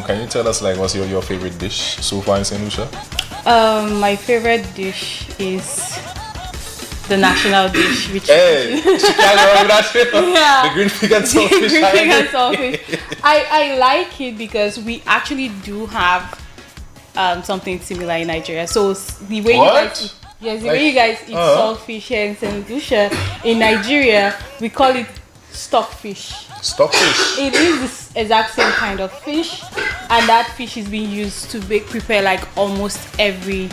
can you tell us like what's your favorite dish so far in St. Lucia? My favorite dish is the national dish, which Hey, she can't remember that. Yeah. The green pig and saltfish. green pig and saltfish. I like it because we actually do have something similar in Nigeria. So the way What? you guys eat, yes, the way you guys eat saltfish here in St. Lucia, in Nigeria we call it stockfish. Stockfish. It is the exact same kind of fish, and that fish is being used to prepare like almost every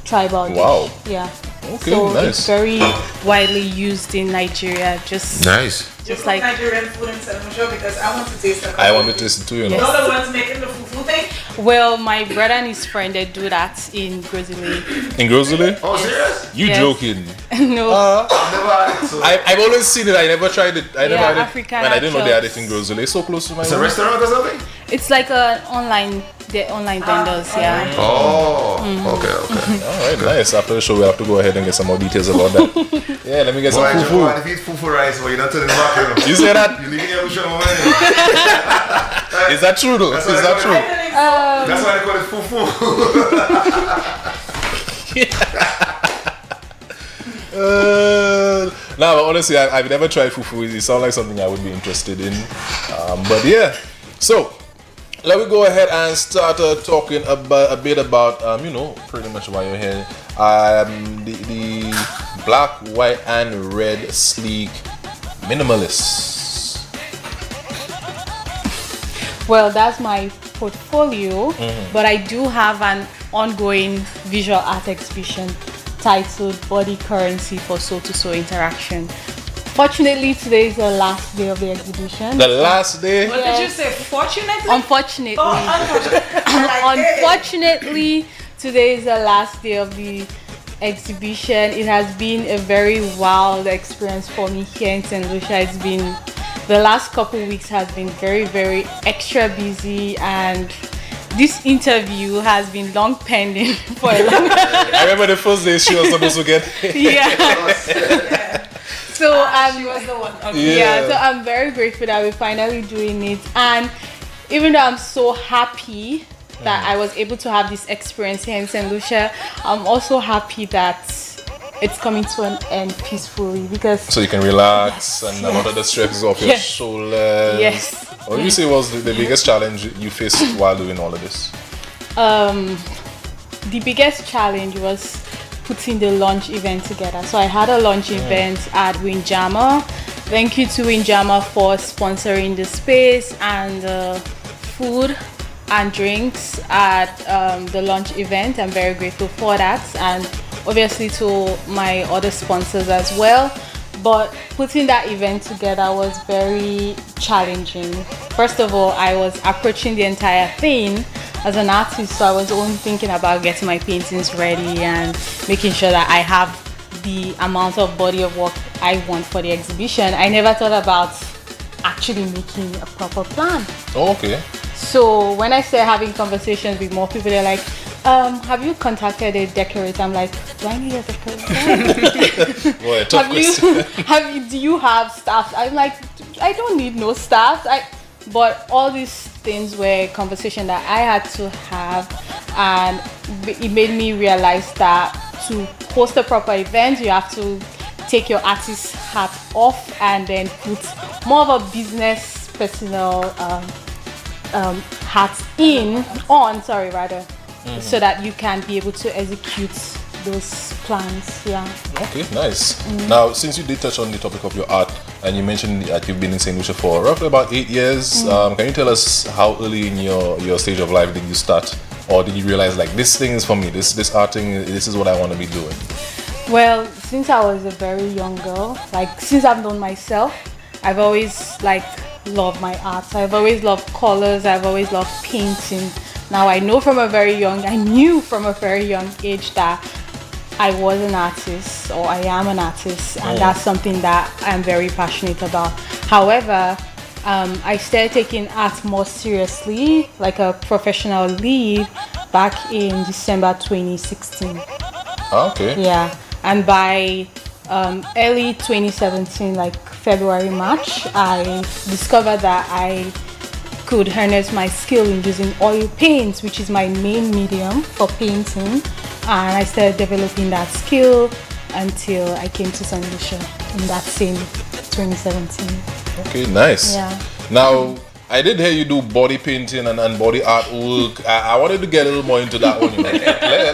tribal dish. Wow. Yeah. Okay, So nice. it's very widely used in Nigeria. Just like Nigerian food in St. Lucia because I want to taste it. I want to taste it too, you know. You're the ones making the fufu thing? Well, my brother and his friend, they do that in Grizzly. In Grizzly? Oh, serious? You Yes. joking? No. I've never had it. So I've always seen it. I never tried it. I never had it. African And I didn't know they had it actuals. in Grizzly. It's so close to my it's a home. restaurant or something? It's like they're online vendors, yeah. Oh, okay. Alright, nice. After the show, we'll have to go ahead and get some more details about that. Yeah, let me get some Boy, fufu. if you eat fufu rice, well, you're not turning back. You know. You say that? You're leaving your Lucia money. Is that true though? That's Is why that I true? That's why they call it fufu. Nah, but honestly, I've never tried fufu. It sounds like something I would be interested in. But yeah, so let me go ahead and start talking a bit about, pretty much why you're here. The black, white, and red sleek minimalists. Well, that's my portfolio, but I do have an ongoing visual art exhibition titled Body Currency for Soul to Soul Interaction. Fortunately, today is the last day of the exhibition. The last day. What did you say? Fortunately? Unfortunately. Oh, Unfortunately, today is the last day of the exhibition. It has been a very wild experience for me here in St. Lucia. The last couple weeks has been very, very extra busy, and this interview has been long pending for a long time. I remember the first day she was supposed to get. Yeah. So she was the one. Okay. yeah, so I'm very grateful that we're finally doing it, and even though I'm so happy that I was able to have this experience here in St. Lucia, I'm also happy that it's coming to an end peacefully, because So you can relax and a lot of the stress is off your Yes. shoulders. Yes. What do you say was the biggest challenge you faced while doing all of this? The biggest challenge was putting the launch event together. So I had a launch event at Windjammer. Thank you to Windjammer for sponsoring the space and food and drinks at the launch event. I'm very grateful for that, and obviously to my other sponsors as well. But putting that event together was very challenging. First of all, I was approaching the entire thing as an artist, so I was only thinking about getting my paintings ready and making sure that I have the amount of body of work I want for the exhibition. I never thought about actually making a proper plan. Oh, okay. So when I started having conversations with more people, they're like, have you contacted a decorator? I'm like, do I need a decorator? Boy, tough question. Do you have staff? I'm like, I don't need no staff. But all these things were conversation that I had to have, and it made me realize that to host a proper event, you have to take your artist hat off and then put more of a business personal hat on, so that you can be able to execute those plans. Yeah. Okay, nice. Now, since you did touch on the topic of your art, and you mentioned that you've been in St. Lucia for roughly about 8 years, can you tell us how early in your stage of life did you start, or did you realize like this thing is for me, this art thing, this is what I want to be doing? Well, since I was a very young girl, like since I've known myself, I've always loved my art. I've always loved colors. I've always loved painting. Now I knew from a very young age that I was an artist, or I am an artist, and that's something that I'm very passionate about. However, I started taking art more seriously, like a professional lead, back in December 2016. Okay. Yeah, and by early 2017, like February, March, I discovered that I could harness my skill in using oil paints, which is my main medium for painting. And I started developing that skill until I came to St. Lucia in that same 2017. Okay, nice. Yeah. Now, I did hear you do body painting and body artwork. I wanted to get a little more into that one. You know.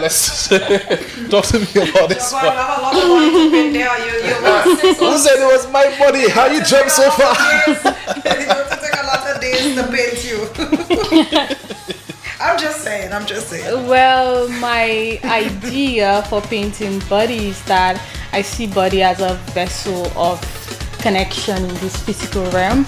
Let's talk to me about this Well, one. I have a lot of money to pay there. You Who said it was my body? How you jump so far? It's going to take a lot of days to paint you. I'm just saying. Well, my idea for painting body is that I see body as a vessel of connection in this physical realm.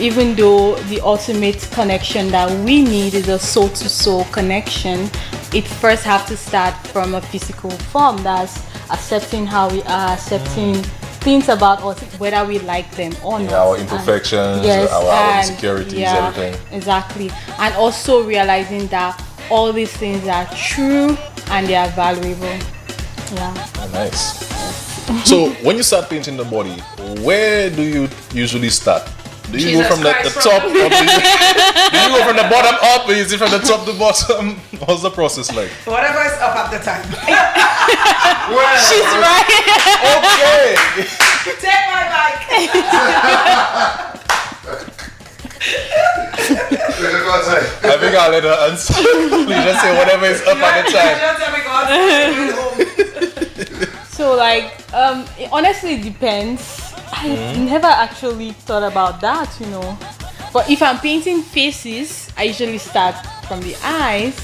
Even though the ultimate connection that we need is a soul-to-soul connection, it first have to start from a physical form. That's accepting how we are, accepting things about us, whether we like them or not. Our imperfections, our insecurities, everything. Exactly. And also realizing that all these things are true and they are valuable. Yeah. Oh, nice. So when you start painting the body, where do you usually start? Do you go from the top? Or do you go from the bottom up? Or is it from the top to bottom? What's the process like? Whatever is up at the time. She's right. Okay. Take my bike. I think I'll let her answer. Please just say whatever is up at the time. Just tell me God. So like, it honestly depends. I never actually thought about that, you know. But if I'm painting faces, I usually start from the eyes.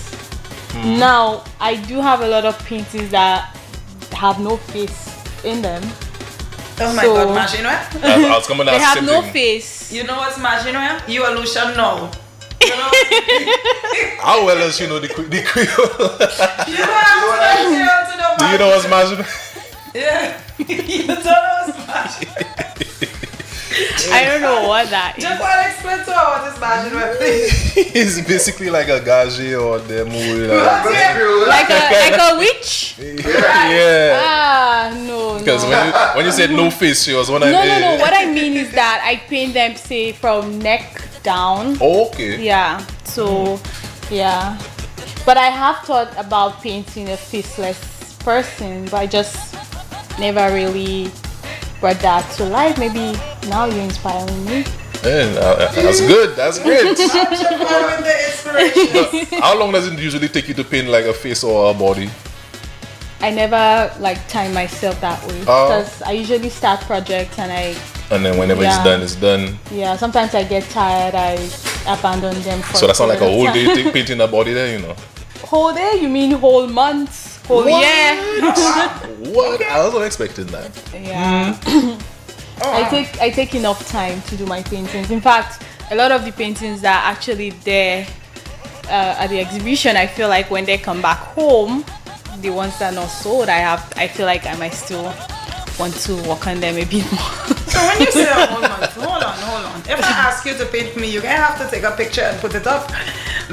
Now, I do have a lot of paintings that have no face in them. Oh my So- God, Mash, you know what? I was coming They out have no simping. face. You know what's Mash, you know what? You are Lucia now. You know? How well does she know the Creole? You know what? Do you know what's magic? Yeah. You don't know what's Mash. I don't know what that is. Just want to explain to her what is Mash, you know, please. It's basically like a gaji or demu. Like a witch? Yeah. Ah, no. Because when you said no face, she was one of No. What I mean is that I paint them, say, from neck down. Okay. Yeah. So, yeah. But I have thought about painting a faceless person, but I just never really brought that to life. Maybe now you're inspiring me. Man, that's good. That's great. I'm just following the inspiration. How long does it usually take you to paint like a face or a body? I never like time myself that way because I usually start projects and And then whenever it's done, it's done. Yeah, sometimes I get tired, I abandon them for So that's not like a period whole of day time. thing painting a body there, you know. Whole day? You mean whole months? Whole year? What? I wasn't expecting that. Yeah. I take enough time to do my paintings. In fact, a lot of the paintings that are actually there at the exhibition, I feel like when they come back home, the ones that are not sold, I feel like I might still want to work on them a bit more. So when you say a whole month, hold on. If I ask you to paint me, you're gonna have to take a picture and put it up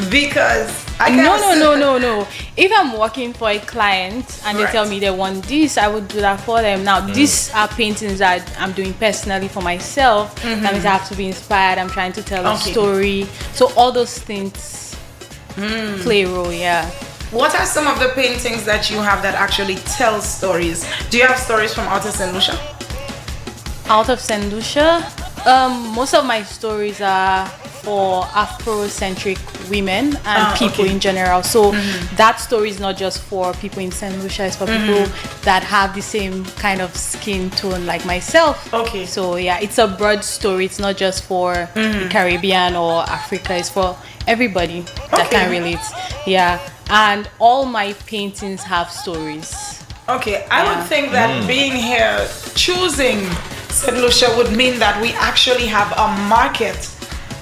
because I can't. No. If I'm working for a client and they Right. tell me they want this, I would do that for them. Now, these are paintings that I'm doing personally for myself. That means I have to be inspired. I'm trying to tell a story. So all those things play a role, yeah. What are some of the paintings that you have that actually tell stories? Do you have stories from out of St. Lucia? Out of St. Lucia, most of my stories are for Afrocentric women and people in general. So that story is not just for people in St. Lucia, it's for people that have the same kind of skin tone like myself. Okay. So yeah, it's a broad story. It's not just for the Caribbean or Africa. It's for everybody that can relate. Yeah. And all my paintings have stories. Okay, I would think that being here, choosing St. Lucia would mean that we actually have a market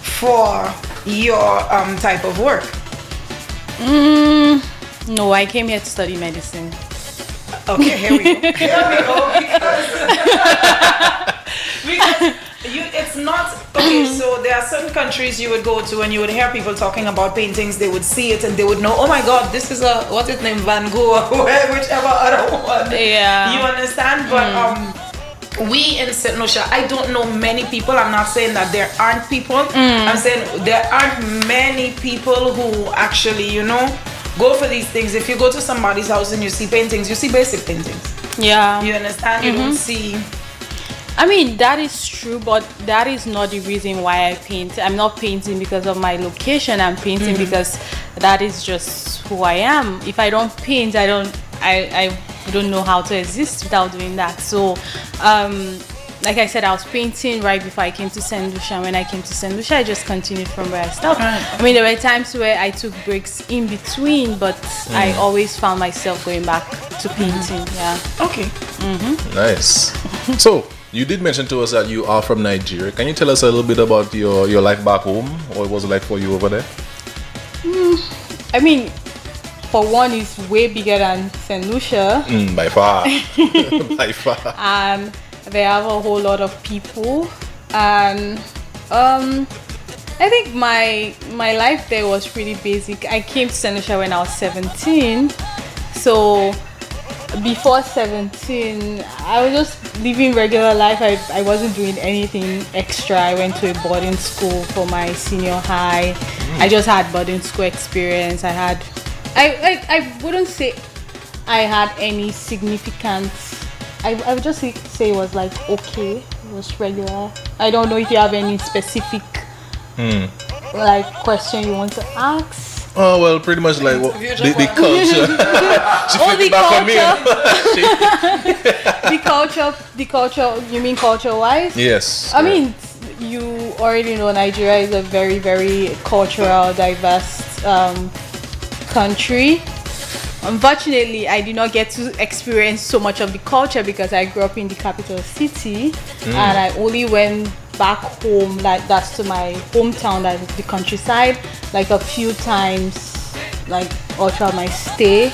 for your type of work. No, I came here to study medicine. Okay, here we go. Because it's not okay. So there are certain countries you would go to and you would hear people talking about paintings. They would see it and they would know, oh my God, this is a what's its name, Van Gogh or whichever other one. Yeah. You understand? But we in St. Lucia, I don't know many people. I'm not saying that there aren't people. I'm saying there aren't many people who actually, go for these things. If you go to somebody's house and you see paintings, you see basic paintings. Yeah. You understand? You don't see. I mean, that is true, but that is not the reason why I paint. I'm not painting because of my location. I'm painting because that is just who I am. If I don't paint, I don't know how to exist without doing that. So, like I said, I was painting right before I came to St. Lucia. When I came to St. Lucia, I just continued from where I stopped. I mean, there were times where I took breaks in between, but I always found myself going back to painting. Yeah. Okay. Nice. So, you did mention to us that you are from Nigeria. Can you tell us a little bit about your life back home? What was it like for you over there? I mean, for one, it's way bigger than St. Lucia. By far. By far. And they have a whole lot of people. And I think my life there was pretty basic. I came to St. Lucia when I was 17. So before 17, I was just living regular life. I wasn't doing anything extra. I went to a boarding school for my senior high. I just had boarding school experience. I wouldn't say I had any significant. I would just say it was like okay. It was regular. I don't know if you have any specific like question you want to ask. Oh well, pretty much like what, the culture. She flipped it back on me. The culture. You mean culture-wise? Yes. I mean, you already know Nigeria is a very, very cultural, diverse country. Unfortunately, I did not get to experience so much of the culture because I grew up in the capital city, and I only went back home, like that's to my hometown, like the countryside, like a few times, like all throughout my stay.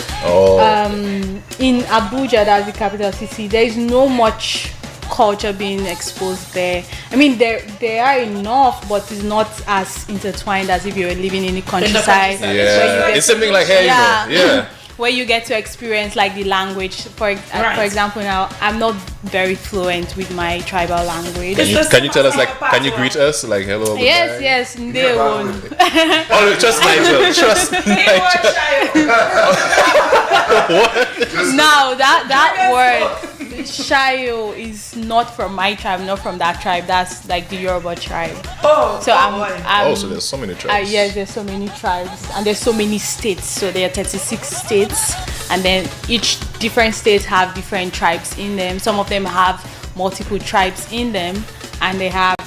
In Abuja, that's the capital city, there is no much culture being exposed there. I mean, there are enough, but it's not as intertwined as if you were living in the countryside. Yeah, it's something like here, yeah. Where you get to experience like the language. For example, now I'm not very fluent with my tribal language. Can you tell us, like, can you greet us, like hello? Yes, they won't. Oh, trust Nigel. Trust Nigel. What? Now that word Shayo is not from my tribe, not from that tribe. That's like the Yoruba tribe. So there's so many tribes. Yes, there's so many tribes, and there's so many states. So there are 36 states, and then each different states have different tribes in them. Some of them have multiple tribes in them, and they have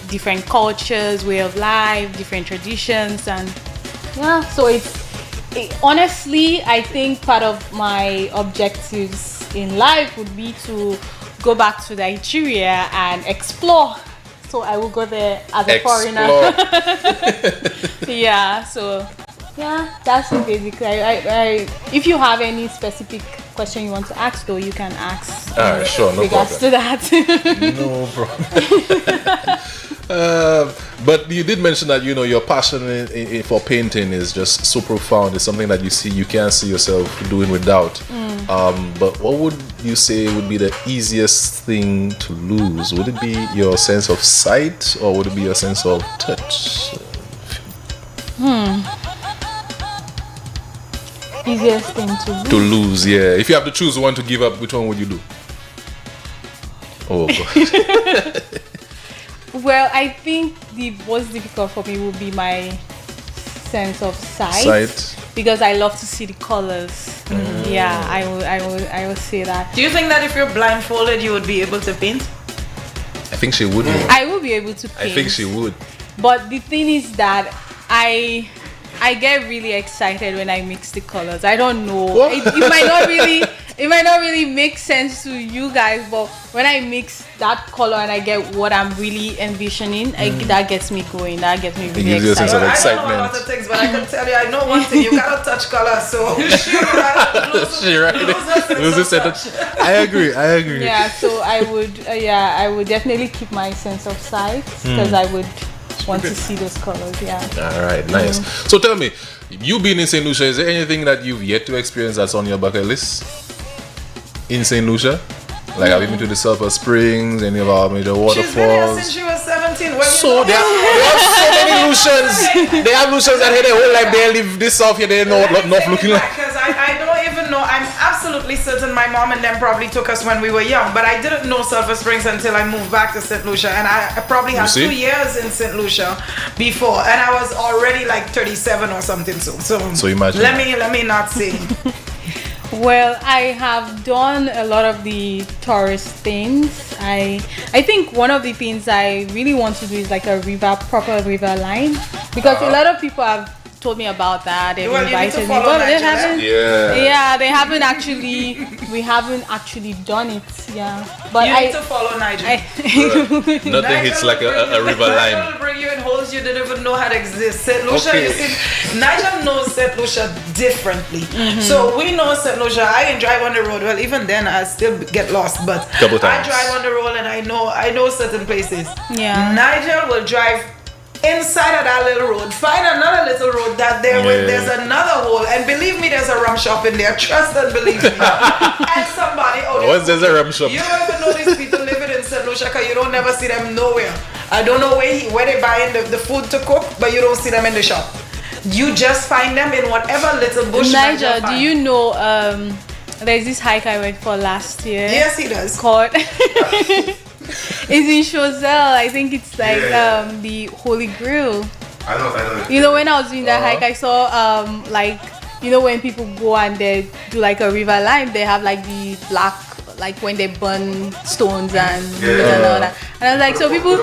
different cultures, way of life, different traditions, and yeah. So honestly, I think part of my objectives in life would be to go back to Nigeria and explore. So I will go there as a foreigner. Yeah, so yeah, that's it basically. I if you have any specific question you want to ask, though, you can ask. Alright, sure, no regards problem. to that. No problem. But you did mention that your passion for painting is just so profound. It's something that you can't see yourself doing without. But what would you say would be the easiest thing to lose? Would it be your sense of sight, or would it be your sense of touch? Easiest thing to lose. To lose, yeah. If you have to choose one to give up, which one would you do? Oh God. Well, I think the most difficult for me would be my sense of sight. Because I love to see the colors. Yeah, I will say that. Do you think that if you're blindfolded, you would be able to paint? I think she would. I will be able to paint. I think she would. But the thing is that I get really excited when I mix the colors. I don't know. It might not really make sense to you guys, but when I mix that color and I get what I'm really envisioning, that gets me going. That gets me really It gives you a sense of excited. excitement. I don't know a lot of things, but I can tell you, I know one thing. You gotta touch color, so lose the sense. I agree. Yeah, so I would definitely keep my sense of sight because I would want to see those colors. Yeah. All right, nice. So tell me, you being in St. Lucia, is there anything that you've yet to experience that's on your bucket list in St. Lucia? Like, have you been to the Sulphur Springs, any of our major She's been here waterfalls? since she was 17. When So they have so many Lucians. They have Lucians that here their whole life. They live this south here. They know not looking like. Because I don't even know. I'm absolutely certain my mom and them probably took us when we were young, but I didn't know Sulphur Springs until I moved back to St. Lucia, and I probably had 2 years in St. Lucia before, and I was already like 37 or something. So imagine. Let me not say. Well, I have done a lot of the tourist things. I think one of the things I really want to do is like a proper river line, because a lot of people have told me about that. They've invited me, but they haven't. Yeah, they haven't actually. We haven't actually done it. Yeah, but you need to follow Nigel. Nothing hits like a river line. Nigel will bring you in holes you didn't even know had exist. St. Lucia, you see, Nigel knows St. Lucia differently. So we know St. Lucia. I can drive on the road. Well, even then I still get lost, but couple times. I drive on the road and I know certain places. Yeah. Nigel will drive inside of that little road, find another little road that there's another hole, and believe me, there's a rum shop in there. Trust and believe me. And somebody What's there's a rum shop? You don't even know these people living in St. Lucia because you don't never see them nowhere. I don't know where they buying the food to cook, but you don't see them in the shop. You just find them in whatever little bush. Nigel, do you know there's this hike I went for last year? Yes, he does. Called it's in Choiseul. I think it's like the Holy Grail. I know. You know, when I was doing that hike, I saw like, you know, when people go and they do like a river line, they have like the black, like when they burn stones and all that. And I was like, so people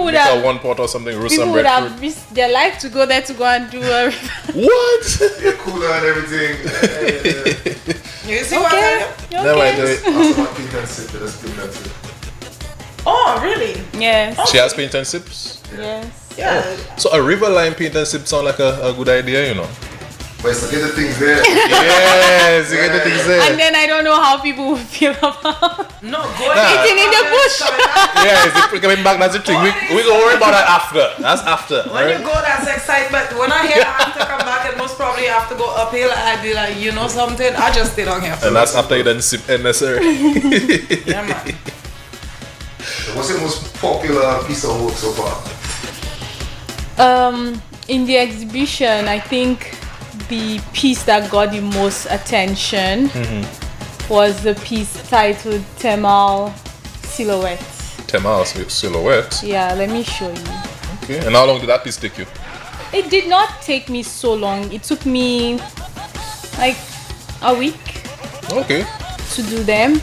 would have one pot or something. People would have risked their life to go there to go and do a river. What? Yeah, cooler and everything. You see what I do? No, I do it. Also, my paint and sip, that's paint and sip. Oh, really? Yes. She has paint and sips. Yes. Yeah. So a river line paint and sip sound like a good idea, you know. But it's to get the things there. Yes, you get the things there. And then I don't know how people would feel about No, eating in the bush. Yeah, it's coming back. That's the thing. We gonna worry about that after. That's after. When you go, that's excitement. When I hear I have to come back and most probably have to go uphill, I'd be like, you know something? I just stay down here. And that's after you done sip necessary. Yeah, man. What's your most popular piece of work so far? In the exhibition, I think the piece that got the most attention was the piece titled Temal Silhouette. Temal Silhouette. Yeah, let me show you. Okay. And how long did that piece take you? It did not take me so long. It took me like a week Okay. to do them.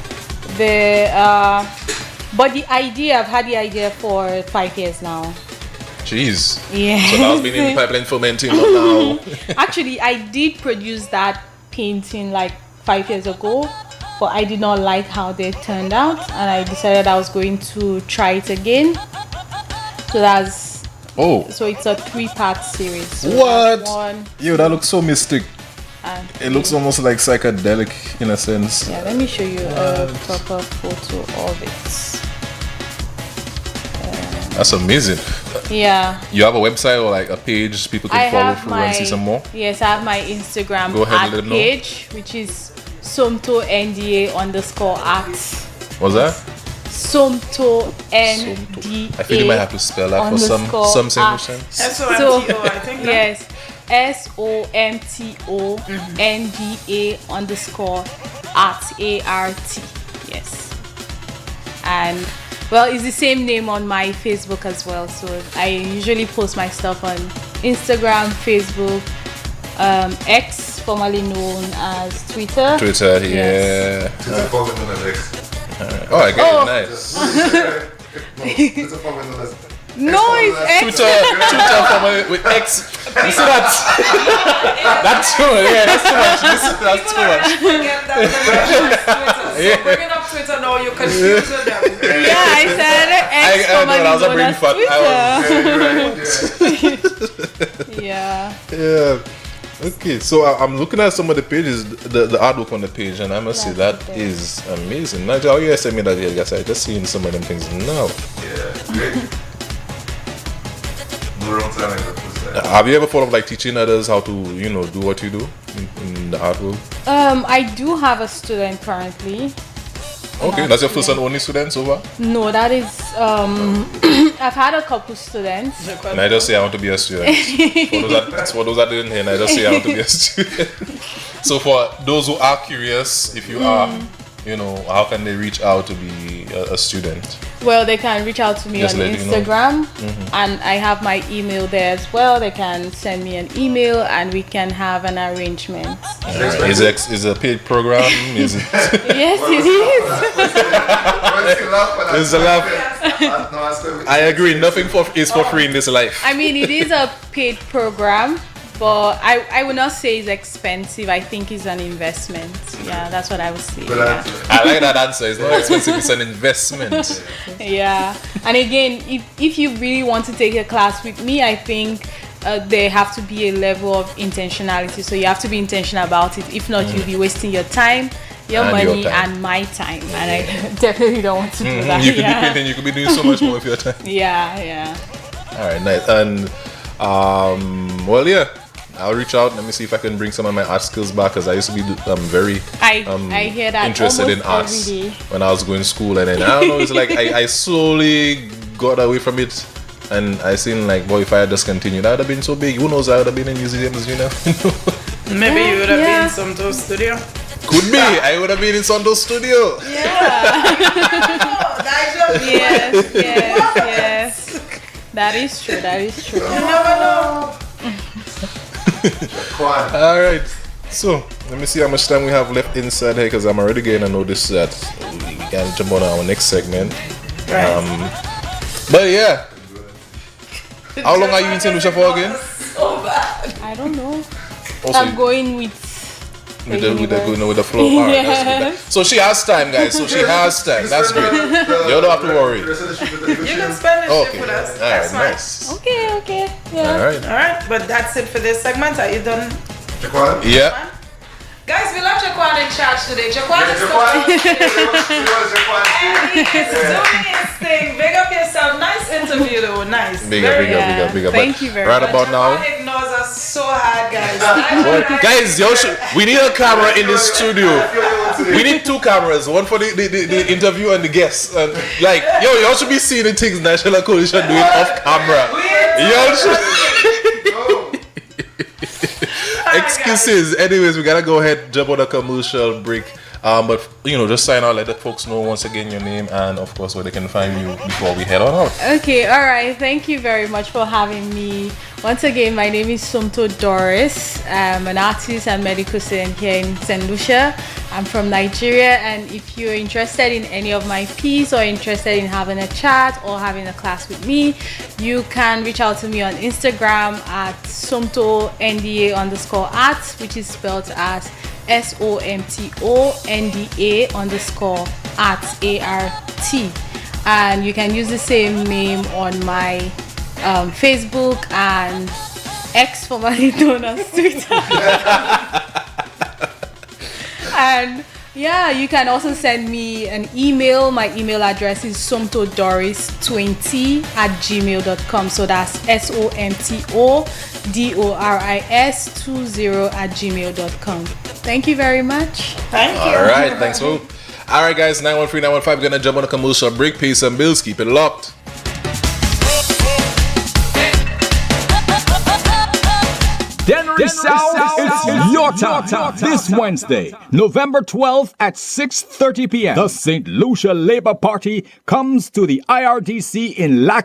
But the idea, I've had the idea for 5 years now. Jeez. Yeah. So that's been in the pipeline fermenting, but now. Actually, I did produce that painting like 5 years ago, but I did not like how they turned out, and I decided I was going to try it again. So it's a 3-part series. So What? One, Yo, that looks so mystic. and It looks almost like psychedelic in a sense. yeah, let me show you a proper photo of it. That's amazing. Yeah. You have a website or like a page people can follow through and see some more? Yes, I have my Instagram Go ahead and let them know. page, which is Somto _art. What's that? Somto NDA. I think you might have to spell that for some solution. SOMTO, I think. No? Yes, SOMTO NDA _art ART. Yes. And well, it's the same name on my Facebook as well. So I usually post my stuff on Instagram, Facebook, X, formerly known as Twitter. Twitter, Yes. yeah. It's a format known as X. Oh, I get it. Nice. It's a format known as No, it's X. Twitter formerly with X. You see that? That's too much. Yeah, that's too much. That's too much. Forget that Twitter. So bringing up Twitter now, you confuse them. Yeah, I said X, I know, that was a formerly brain known fart. as Twitter. Yeah. Yeah. Okay, so I'm looking at some of the pages, the artwork on the page, and I must say that is amazing. Nigel, how you sent me that here, guys? I just seeing some of them things now. Yeah, great. No wrong time like that. Have you ever thought of like teaching others how to, do what you do in the art world? I do have a student currently. Okay, that's your first and only student so far? No, that is I've had a couple students. And I just say I want to be a student. For those that didn't hear, and I just say I want to be a student. So for those who are curious, if you are, how can they reach out to be a student? Well, they can reach out to me Just on let you know. Instagram, and I have my email there as well. They can send me an email, and we can have an arrangement. Alright. Is it a paid program? Is it? Yes, it is. It's a laugh. I agree. Nothing is for free in this life. I mean, it is a paid program, but I would not say it's expensive. I think it's an investment. Yeah, that's what I would say. Yeah. I like that answer. It's not expensive. It's an investment. Yeah, and again, if you really want to take a class with me, I think there have to be a level of intentionality. So you have to be intentional about it. If not, you'll be wasting your time, your And money, your time. and my time. And I definitely don't want to do that. You could be Yeah. painting. You could be doing so much more with your time. Yeah. All right, nice. And well, yeah, I'll reach out. Let me see if I can bring some of my art skills back, because I used to be very I hear that interested in almost arts every day. when I was going to school, and then I don't know, it's like I slowly got away from it, and I seen like, boy, if I had just continued, I'd have been so big. Who knows? I would have been in museums, Maybe you would have Yeah. been in Somto studio. Could be. I would have been in Somto studio. Yes. That is true. You never know. All right. So let me see how much time we have left inside here, because I'm already getting to notice that we can jump on our next segment. Right. But yeah, how long are you in St. Lucia for again? I don't know. Also, I'm going with with the flow. All right, that's good. So she has time, guys. So she has time. That's great. You don't have to worry. You can spend the Okay. ship with us. All That's right, fine. nice. Okay. Yeah. All right. Alright, but that's it for this segment. Are you done? Yeah. Guys, we love Jaquan in charge today. Jaquan is and he is doing his thing. Big up yourself. Nice interview though. Nice. Big up. Thank you very Right much. about now. Jaquan ignores us so hard, guys. Guys, we need a camera in the studio. We need two cameras, one for the interview and the guests. And like, y'all should be seeing the things National Coalition doing off camera. Y'all should. Excuses. Anyways, we gotta go ahead, jump on a commercial break. But just sign out, let the folks know once again your name and of course where they can find you before we head on out. Okay, all right. Thank you very much for having me. Once again, my name is Somto Doris. I'm an artist and medical student here in St. Lucia. I'm from Nigeria, and if you're interested in any of my pieces or interested in having a chat or having a class with me, you can reach out to me on Instagram at SomtoNDA_art, which is spelled as SOMTONDA_art, ART. And you can use the same name on my Facebook and X, formerly known as Twitter. And yeah, you can also send me an email. My email address is somtodoris20@gmail.com. So that's SOMTODORIS20@gmail.com. Thank you very much. Thank you. All right, thanks, folks. All right, guys, 913-915, we're gonna jump on a commercial break, pay some bills, keep it locked. Dennery South, it's your time. This Wednesday, November 12th at 6:30 p.m. The St. Lucia Labour Party comes to the IRDC in La